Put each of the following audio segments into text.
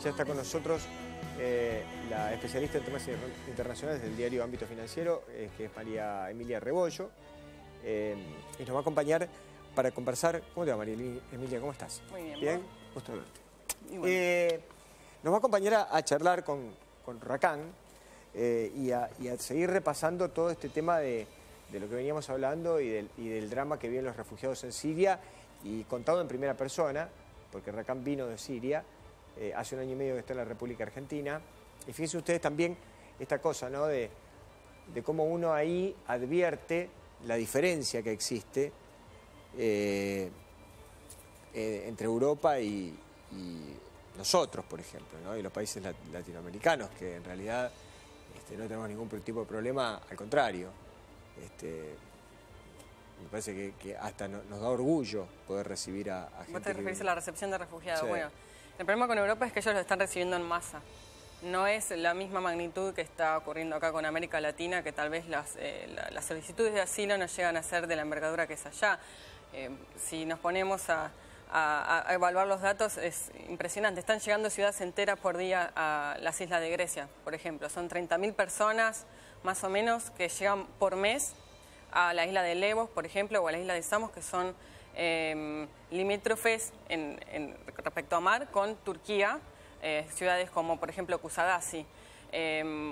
Ya está con nosotros la especialista en temas internacionales del diario Ámbito Financiero, que es María Emilia Rebollo, y nos va a acompañar para conversar. ¿Cómo te va, María Emilia? ¿Cómo estás? Muy bien. ¿Bien? Gusto verte. Bueno. Nos va a acompañar a charlar con Rakan y a seguir repasando todo este tema de lo que veníamos hablando y del drama que viven los refugiados en Siria, y contado en primera persona, porque Rakan vino de Siria, hace un año y medio que está en la República Argentina. Y fíjense ustedes también esta cosa, ¿no?, de cómo uno ahí advierte la diferencia que existe entre Europa y nosotros, por ejemplo, ¿no?, y los países latinoamericanos, que en realidad no tenemos ningún tipo de problema, al contrario. Me parece que hasta nos da orgullo poder recibir a gente. ¿Vos te referís a la recepción de refugiados? Sí. Bueno, el problema con Europa es que ellos lo están recibiendo en masa. No es la misma magnitud que está ocurriendo acá con América Latina, que tal vez las solicitudes de asilo no llegan a ser de la envergadura que es allá. Si nos ponemos a evaluar los datos, es impresionante. Están llegando ciudades enteras por día a las islas de Grecia, por ejemplo. Son 30.000 personas, más o menos, que llegan por mes a la isla de Lesbos, por ejemplo, o a la isla de Samos, que son limítrofes respecto a mar con Turquía, ciudades como, por ejemplo, Kusadasi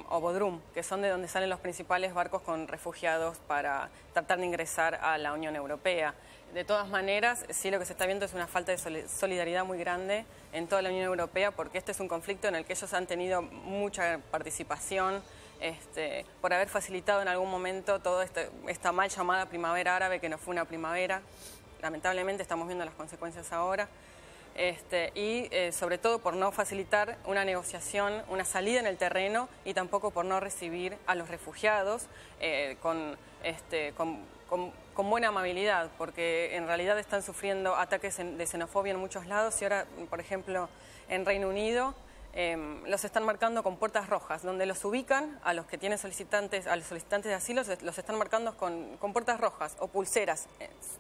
o Bodrum, que son de donde salen los principales barcos con refugiados para tratar de ingresar a la Unión Europea. De todas maneras, sí, lo que se está viendo es una falta de solidaridad muy grande en toda la Unión Europea, porque este es un conflicto en el que ellos han tenido mucha participación, por haber facilitado en algún momento toda esta mal llamada primavera árabe, que no fue una primavera. Lamentablemente estamos viendo las consecuencias ahora. Y sobre todo por no facilitar una negociación, una salida en el terreno, y tampoco por no recibir a los refugiados con buena amabilidad, porque en realidad están sufriendo ataques de xenofobia en muchos lados, y ahora, por ejemplo, en Reino Unido los están marcando con puertas rojas, donde los ubican a los que tienen solicitantes, a los solicitantes de asilo, los están marcando con puertas rojas o pulseras.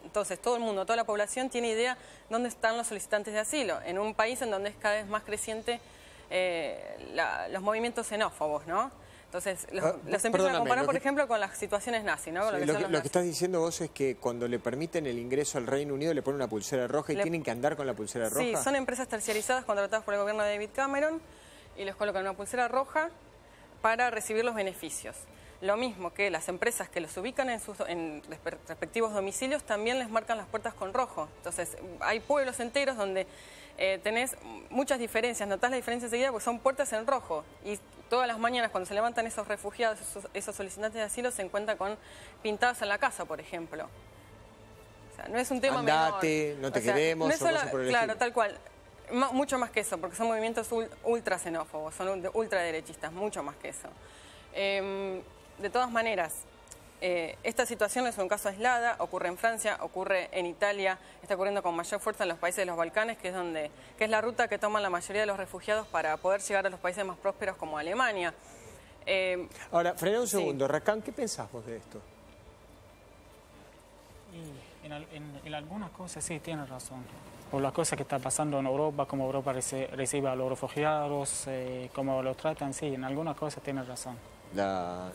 Entonces todo el mundo, toda la población tiene idea dónde están los solicitantes de asilo, en un país en donde es cada vez más creciente los movimientos xenófobos, ¿no? Entonces los empiezan a comparar, por ejemplo, con las situaciones nazis, ¿no? Sí, lo que estás diciendo vos es que cuando le permiten el ingreso al Reino Unido le ponen una pulsera roja y tienen que andar con la pulsera roja. Sí, son empresas terciarizadas contratadas por el gobierno de David Cameron, y les colocan una pulsera roja para recibir los beneficios. Lo mismo que las empresas que los ubican en sus respectivos domicilios también les marcan las puertas con rojo. Entonces hay pueblos enteros donde tenés muchas diferencias, notás la diferencia enseguida porque son puertas en rojo, y todas las mañanas cuando se levantan esos refugiados, esos solicitantes de asilo, se encuentran con pintadas en la casa, por ejemplo. O sea, no es un tema Andate, menor. no te queremos, no es o cosas por el claro, estilo. tal cual. Mucho más que eso, porque son movimientos ultra xenófobos, son ultraderechistas, mucho más que eso. De todas maneras, esta situación es un caso aislada, ocurre en Francia, ocurre en Italia, está ocurriendo con mayor fuerza en los países de los Balcanes, que es la ruta que toman la mayoría de los refugiados para poder llegar a los países más prósperos como Alemania. Ahora, frena un segundo. Sí. Rakan, ¿qué pensás vos de esto? Y en algunas cosas sí tienes razón. Por las cosas que están pasando en Europa, cómo Europa recibe a los refugiados, cómo los tratan, sí, en algunas cosas tienes razón.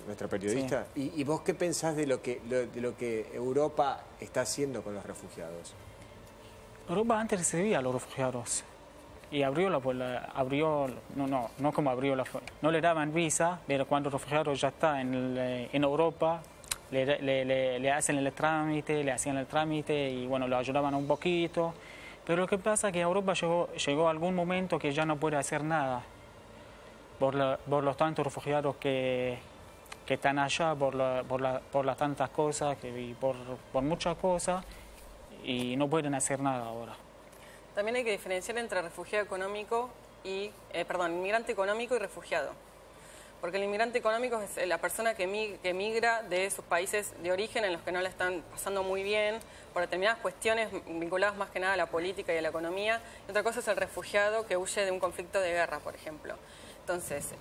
Nuestra periodista. Sí. ¿Y vos qué pensás de lo que Europa está haciendo con los refugiados? Europa antes recibía a los refugiados y no le daban visa, pero cuando el refugiado ya está en Europa, le hacían el trámite y bueno, lo ayudaban un poquito. Pero lo que pasa es que Europa llegó a algún momento que ya no puede hacer nada por los tantos refugiados que están allá, por las tantas cosas, por muchas cosas, y no pueden hacer nada ahora. También hay que diferenciar entre refugiado económico y, inmigrante económico y refugiado. Porque el inmigrante económico es la persona que migra de sus países de origen, en los que no la están pasando muy bien por determinadas cuestiones vinculadas más que nada a la política y a la economía. Y otra cosa es el refugiado que huye de un conflicto de guerra, por ejemplo. Entonces,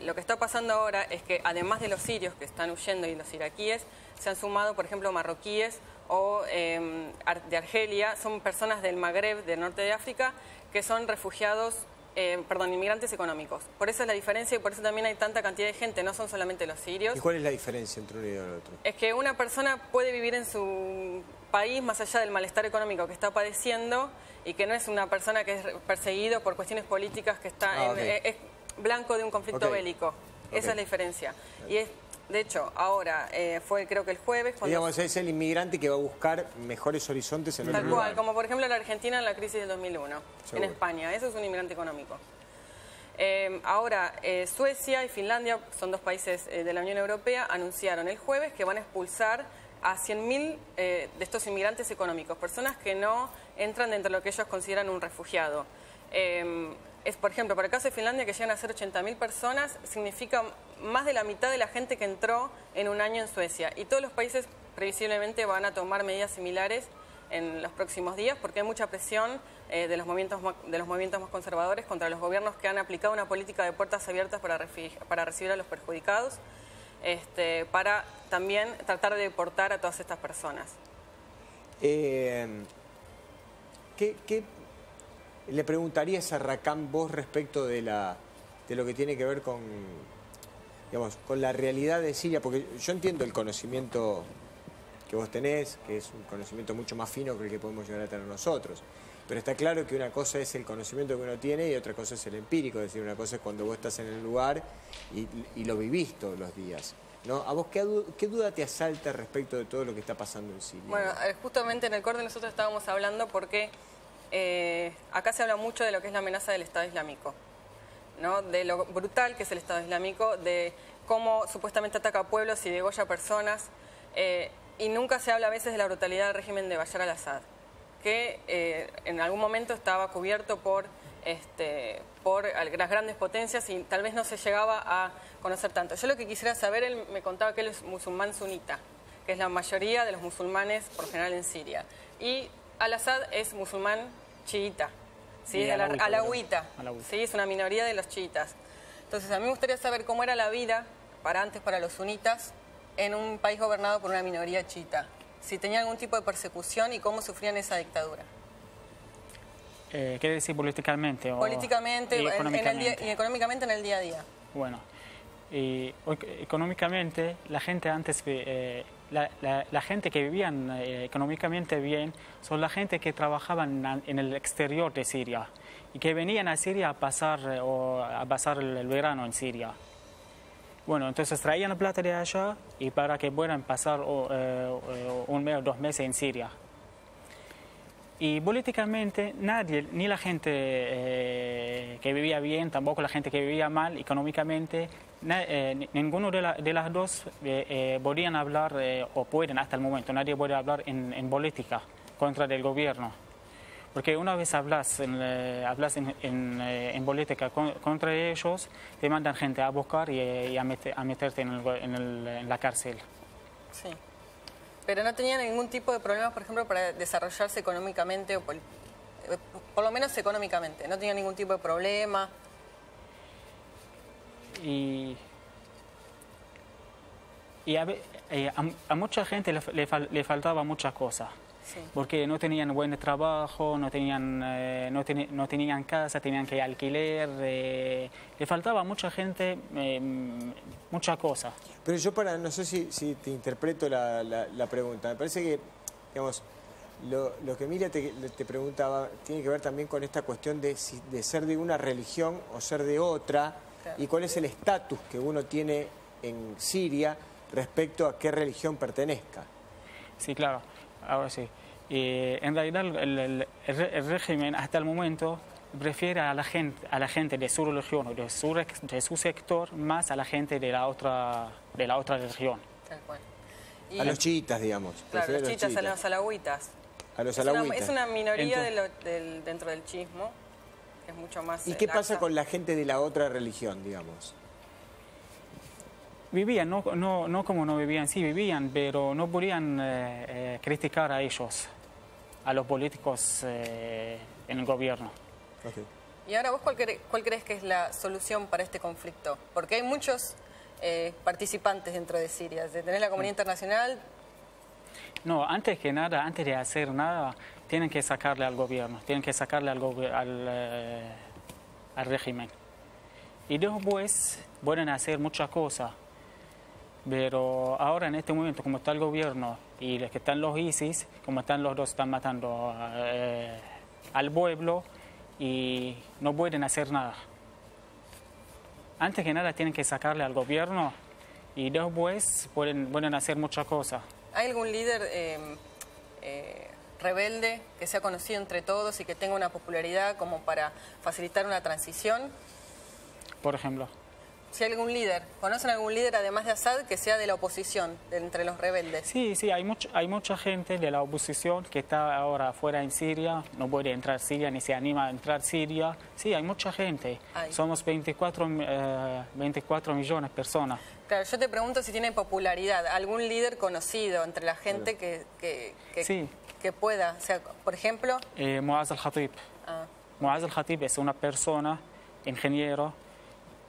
lo que está pasando ahora es que además de los sirios que están huyendo y los iraquíes, se han sumado, por ejemplo, marroquíes o de Argelia. Son personas del Magreb, del norte de África, que son refugiados inmigrantes económicos. Por eso es la diferencia y por eso también hay tanta cantidad de gente, no son solamente los sirios. ¿Y cuál es la diferencia entre uno y el otro? Es que una persona puede vivir en su país más allá del malestar económico que está padeciendo y que no es una persona que es perseguido por cuestiones políticas, que está es blanco de un conflicto bélico. Esa es la diferencia. Y es, de hecho, ahora fue creo que el jueves... Digamos, es el inmigrante que va a buscar mejores horizontes en otro lugar. Tal cual, como por ejemplo en la Argentina en la crisis del 2001, en España. Eso es un inmigrante económico. Ahora, Suecia y Finlandia, son dos países de la Unión Europea, anunciaron el jueves que van a expulsar a 100.000 de estos inmigrantes económicos, personas que no entran dentro de lo que ellos consideran un refugiado. Por ejemplo, para el caso de Finlandia, que llegan a ser 80.000 personas, significa más de la mitad de la gente que entró en un año en Suecia. Y todos los países previsiblemente van a tomar medidas similares en los próximos días, porque hay mucha presión de los movimientos más conservadores contra los gobiernos que han aplicado una política de puertas abiertas para recibir a los perjudicados, para también tratar de deportar a todas estas personas. ¿Qué le preguntarías a Rakán vos respecto de lo que tiene que ver con, digamos, con la realidad de Siria? Porque yo entiendo el conocimiento que vos tenés, que es un conocimiento mucho más fino que el que podemos llegar a tener nosotros. Pero está claro que una cosa es el conocimiento que uno tiene y otra cosa es el empírico. Es decir, una cosa es cuando vos estás en el lugar y lo vivís todos los días, ¿no? ¿A vos qué duda te asalta respecto de todo lo que está pasando en Siria? Bueno, justamente en el corte nosotros estábamos hablando porque acá se habla mucho de lo que es la amenaza del Estado Islámico, ¿no? De lo brutal que es el Estado Islámico, de cómo supuestamente ataca a pueblos y degolla personas, y nunca se habla a veces de la brutalidad del régimen de Bashar al-Assad, que en algún momento estaba cubierto por las grandes potencias y tal vez no se llegaba a conocer tanto. Yo lo que quisiera saber, él me contaba que él es musulmán sunita, que es la mayoría de los musulmanes por general en Siria, y al-Assad es musulmán chiita, ¿sí? Alawita, ¿sí? Es una minoría de los chiitas. Entonces a mí me gustaría saber cómo era la vida para los sunitas en un país gobernado por una minoría chiita, si tenía algún tipo de persecución y cómo sufrían esa dictadura. ¿Qué decir políticamente? Políticamente y y económicamente en el día a día. Bueno, económicamente la gente antes... La gente que vivían económicamente bien son la gente que trabajaban en el exterior de Siria y que venían a Siria a pasar el verano en Siria. Bueno, entonces traían la plata de allá y para que puedan pasar un mes o 2 meses en Siria. Y políticamente nadie, ni la gente que vivía bien, tampoco la gente que vivía mal económicamente, ninguno de las dos podían hablar, o pueden hasta el momento, nadie puede hablar en política contra el gobierno. Porque una vez hablas en política contra ellos, te mandan gente a buscar y a meterte en la cárcel. Sí. Pero no tenían ningún tipo de problemas, por ejemplo, para desarrollarse económicamente, o por lo menos económicamente. No tenían ningún tipo de problema. Y a mucha gente le faltaba muchas cosas. Sí. Porque no tenían buen trabajo, no tenían casa, tenían que alquiler, le faltaba a mucha gente muchas cosas. Pero yo no sé si te interpreto la pregunta, me parece que, digamos, lo que Emilia te preguntaba tiene que ver también con esta cuestión de ser de una religión o ser de otra, claro, y cuál es el estatus que uno tiene en Siria respecto a qué religión pertenezca. Sí, claro. Ahora sí. En realidad el régimen hasta el momento prefiere a la gente de su religión o de su sector más a la gente de la otra religión. Tal cual. A los chiitas, digamos. Claro, los chiitas, a los alawitas. A los alawitas. Es una minoría dentro del chiismo, que es mucho más... ¿Y qué pasa con la gente de la otra religión, digamos? Vivían, no como no vivían, sí vivían, pero no podían criticar a ellos, a los políticos en el gobierno. Okay. Y ahora vos, ¿cuál crees que es la solución para este conflicto? Porque hay muchos participantes dentro de Siria, de tener la comunidad internacional. No, antes que nada, antes de hacer nada, tienen que sacarle al gobierno, tienen que sacarle al régimen. Y después pueden hacer muchas cosas, pero ahora en este momento, como está el gobierno y los que están los ISIS, como están los dos, están matando al pueblo y no pueden hacer nada. Antes que nada tienen que sacarle al gobierno y después pueden hacer muchas cosas. ¿Hay algún líder rebelde que sea conocido entre todos y que tenga una popularidad como para facilitar una transición? Por ejemplo. Si hay algún líder, ¿conocen algún líder además de Assad que sea de la oposición, entre los rebeldes? Sí, hay mucha gente de la oposición que está ahora afuera en Siria, no puede entrar a Siria ni se anima a entrar a Siria. Sí, hay mucha gente. Somos 24 millones de personas. Claro, yo te pregunto si tiene popularidad, algún líder conocido entre la gente sí. que pueda, o sea, por ejemplo... Muaz al-Khatib. Muaz al-Khatib es una persona, ingeniero,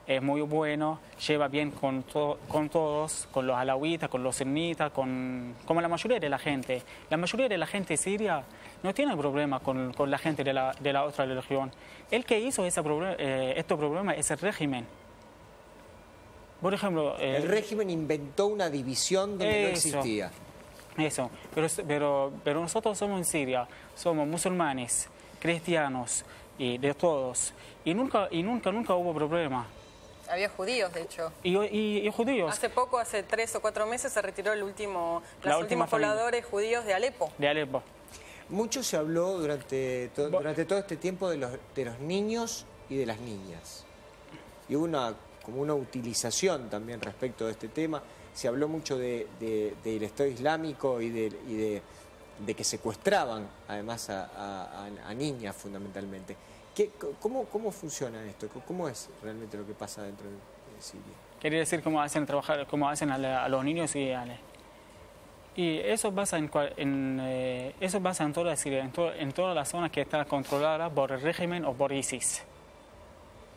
es muy bueno, lleva bien con todos, con los alawitas, con los sunnitas, como la mayoría de la gente. La mayoría de la gente siria no tiene problema con la gente de la otra religión. El que hizo este problema es el régimen. Por ejemplo... el régimen inventó una división donde no existía. Eso, pero nosotros somos en Siria, somos musulmanes, cristianos, y de todos, y nunca hubo problema. Había judíos, de hecho. Y judíos. Hace poco, hace 3 o 4 meses, se retiró los últimos pobladores judíos de Alepo. De Alepo. Mucho se habló durante todo este tiempo de los niños y de las niñas. Y hubo como una utilización también respecto de este tema. Se habló mucho del Estado Islámico y de que secuestraban además a niñas fundamentalmente. ¿Cómo funciona esto? ¿Cómo es realmente lo que pasa dentro de Siria? Quería decir cómo hacen a los niños y eso pasa en toda Siria, en toda la zona que está controlada por el régimen o por ISIS.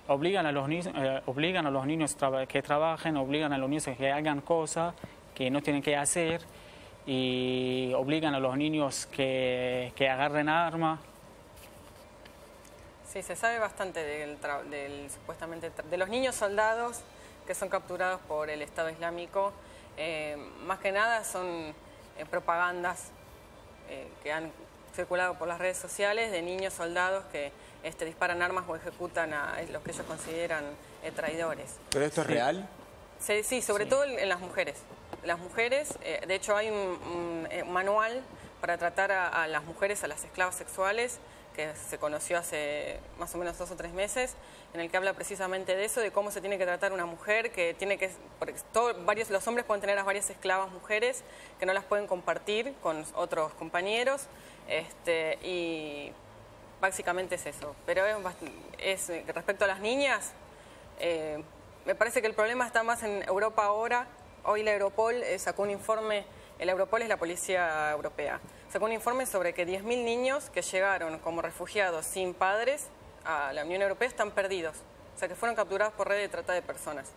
Obligan a los niños que trabajen, obligan a los niños que hagan cosas que no tienen que hacer y obligan a los niños que agarren armas. Sí, se sabe bastante supuestamente de los niños soldados que son capturados por el Estado Islámico. Más que nada son propagandas que han circulado por las redes sociales de niños soldados que disparan armas o ejecutan a los que ellos consideran traidores. ¿Pero esto es real? Sí, sobre todo en las mujeres. Las mujeres, de hecho hay un manual para tratar a las mujeres, a las esclavas sexuales, que se conoció hace más o menos 2 o 3 meses, en el que habla precisamente de eso, de cómo se tiene que tratar una mujer, porque los hombres pueden tener a varias esclavas mujeres que no las pueden compartir con otros compañeros, y básicamente es eso. Pero respecto a las niñas, me parece que el problema está más en Europa ahora. Hoy la Europol sacó un informe, la Europol es la policía europea, sacó un informe sobre que 10.000 niños que llegaron como refugiados sin padres a la Unión Europea están perdidos, o sea que fueron capturados por red de trata de personas.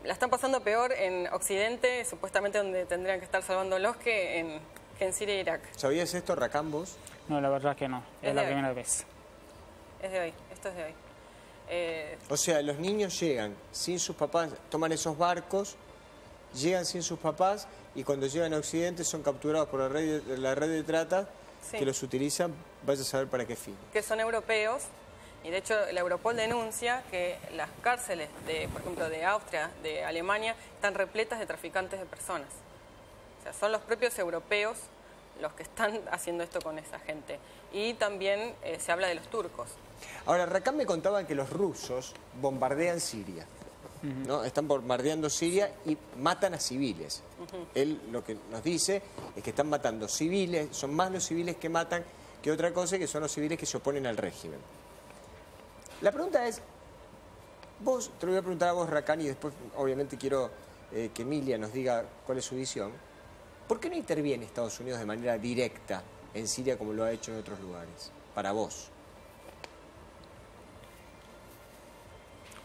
La están pasando peor en Occidente, supuestamente donde tendrían que estar salvándolos, que en Siria e Irak. ¿Sabías esto, Rakán, vos? No, la verdad que no, es la primera vez. Es de hoy, esto es de hoy. O sea, los niños llegan sin sus papás, toman esos barcos, llegan sin sus papás y cuando llegan a Occidente son capturados por la red de trata, sí, que los utilizan, vaya a saber para qué fin. Que son europeos, y de hecho la Europol denuncia que las cárceles, por ejemplo, de Austria, de Alemania, están repletas de traficantes de personas. O sea, son los propios europeos los que están haciendo esto con esa gente. Y también se habla de los turcos. Ahora, Rakán me contaba que los rusos bombardean Siria, ¿no? Están bombardeando Siria y matan a civiles. Él lo que nos dice es que están matando civiles, son más los civiles que matan que otra cosa, que son los civiles que se oponen al régimen. La pregunta es, te lo voy a preguntar a vos, Rakán, y después obviamente quiero que Emilia nos diga cuál es su visión. ¿Por qué no interviene Estados Unidos de manera directa en Siria como lo ha hecho en otros lugares? Para vos.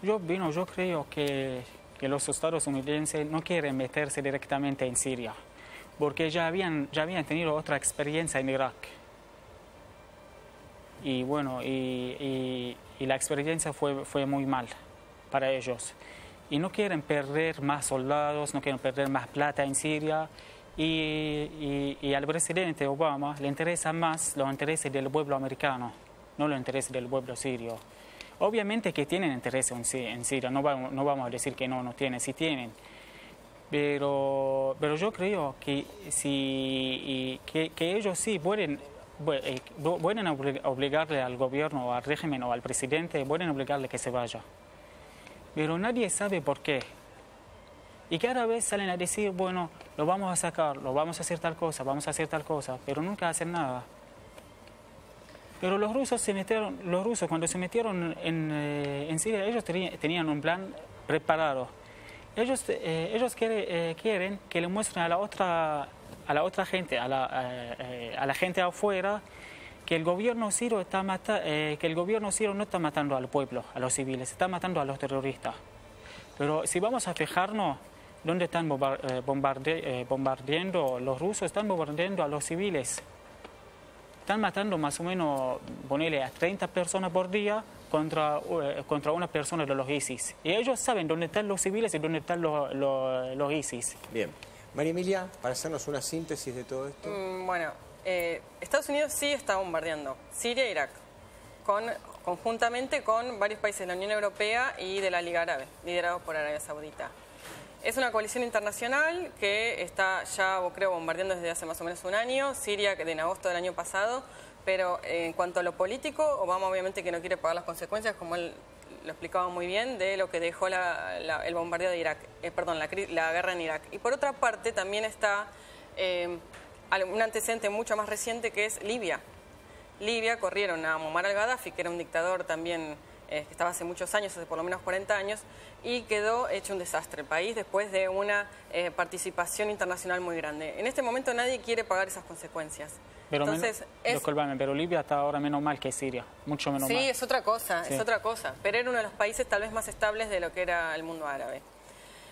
Yo creo que los estadounidenses no quieren meterse directamente en Siria, porque ya habían tenido otra experiencia en Irak. Y bueno, y la experiencia fue muy mal para ellos. Y no quieren perder más soldados, no quieren perder más plata en Siria. Y al presidente Obama le interesan más los intereses del pueblo americano, no los intereses del pueblo sirio. Obviamente que tienen interés en Siria, no vamos a decir que no tienen, sí tienen. Pero yo creo que, que ellos sí pueden obligarle al gobierno, al régimen o al presidente, pueden obligarle que se vaya. Pero nadie sabe por qué. Y cada vez salen a decir, bueno, lo vamos a sacar, lo vamos a hacer tal cosa, vamos a hacer tal cosa, pero nunca hacen nada. Pero los rusos cuando se metieron en Siria, ellos tenían un plan preparado. Ellos quieren que le muestren a la otra gente, a la gente afuera, que el gobierno sirio no está matando al pueblo, a los civiles, está matando a los terroristas. Pero si vamos a fijarnos dónde están bombardeando los rusos, están bombardeando a los civiles. Están matando más o menos, ponele a 30 personas por día contra una persona de los ISIS. Y ellos saben dónde están los civiles y dónde están los ISIS. Bien. María Emilia, para hacernos una síntesis de todo esto. Bueno, Estados Unidos sí está bombardeando Siria e Irak, conjuntamente con varios países de la Unión Europea y de la Liga Árabe, liderados por Arabia Saudita. Es una coalición internacional que está ya, creo, bombardeando desde hace más o menos un año, Siria en agosto del año pasado, pero en cuanto a lo político, Obama obviamente que no quiere pagar las consecuencias, como él lo explicaba muy bien, de lo que dejó el bombardeo de Irak, la guerra en Irak. Y por otra parte también está un antecedente mucho más reciente que es Libia. Libia corrieron a Muammar al-Gaddafi, que era un dictador también que estaba hace muchos años, hace por lo menos 40 años, y quedó hecho un desastre el país después de una participación internacional muy grande. En este momento nadie quiere pagar esas consecuencias. Pero pero Libia está ahora menos mal que Siria, mucho menos mal. Sí, es otra cosa, es otra cosa, pero era uno de los países tal vez más estables de lo que era el mundo árabe.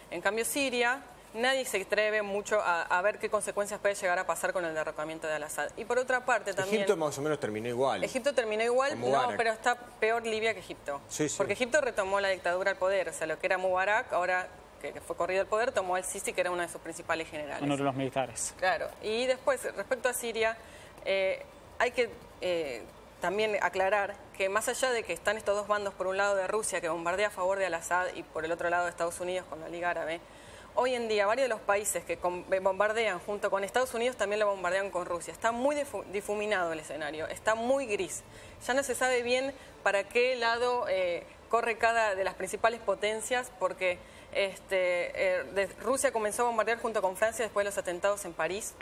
En cambio Siria, nadie se atreve mucho a ver qué consecuencias puede llegar a pasar con el derrocamiento de Al-Assad. Y por otra parte también... Egipto más o menos terminó igual. Egipto terminó igual, no, pero está peor Libia que Egipto. Sí, sí. Porque Egipto retomó la dictadura al poder, o sea, lo que era Mubarak, ahora que fue corrido al poder, tomó al Sisi, que era uno de sus principales generales. Uno de los militares. Claro. Y después, respecto a Siria, hay que también aclarar que más allá de que están estos dos bandos, por un lado de Rusia, que bombardea a favor de Al-Assad, y por el otro lado de Estados Unidos con la Liga Árabe, hoy en día varios de los países que bombardean junto con Estados Unidos también lo bombardean con Rusia. Está muy difuminado el escenario, está muy gris. Ya no se sabe bien para qué lado corre cada de las principales potencias, porque Rusia comenzó a bombardear junto con Francia después de los atentados en París,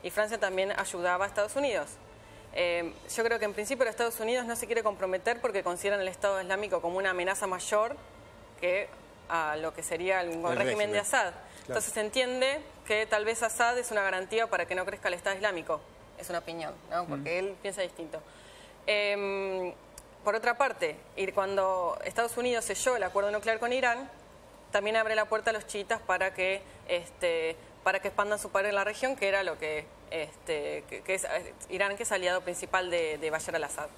y Francia también ayudaba a Estados Unidos. Yo creo que en principio Estados Unidos no se quiere comprometer porque consideran el Estado Islámico como una amenaza mayor que a lo que sería el régimen de Assad. Claro. Entonces se entiende que tal vez Assad es una garantía para que no crezca el Estado Islámico. Es una opinión, ¿no? Porque él piensa distinto. Por otra parte, cuando Estados Unidos selló el acuerdo nuclear con Irán, también abre la puerta a los chiitas para que expandan su poder en la región, que era lo que es Irán, que es aliado principal de Bashar al-Assad.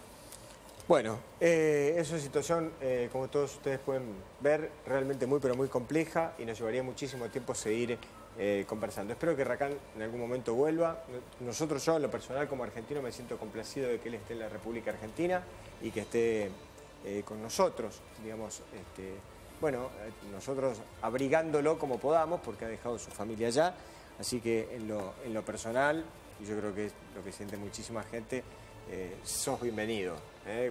Bueno, es una situación, como todos ustedes pueden ver, realmente muy pero muy compleja, y nos llevaría muchísimo tiempo seguir conversando. Espero que Rakan en algún momento vuelva. Yo en lo personal como argentino me siento complacido de que él esté en la República Argentina y que esté con nosotros, digamos, nosotros abrigándolo como podamos, porque ha dejado su familia allá. Así que en lo personal, y yo creo que es lo que siente muchísima gente, sos bienvenido,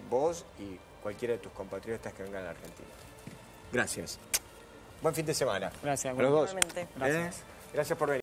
vos y cualquiera de tus compatriotas que vengan a la Argentina. Gracias. Buen fin de semana. Gracias. A los dos. Gracias. Gracias por venir.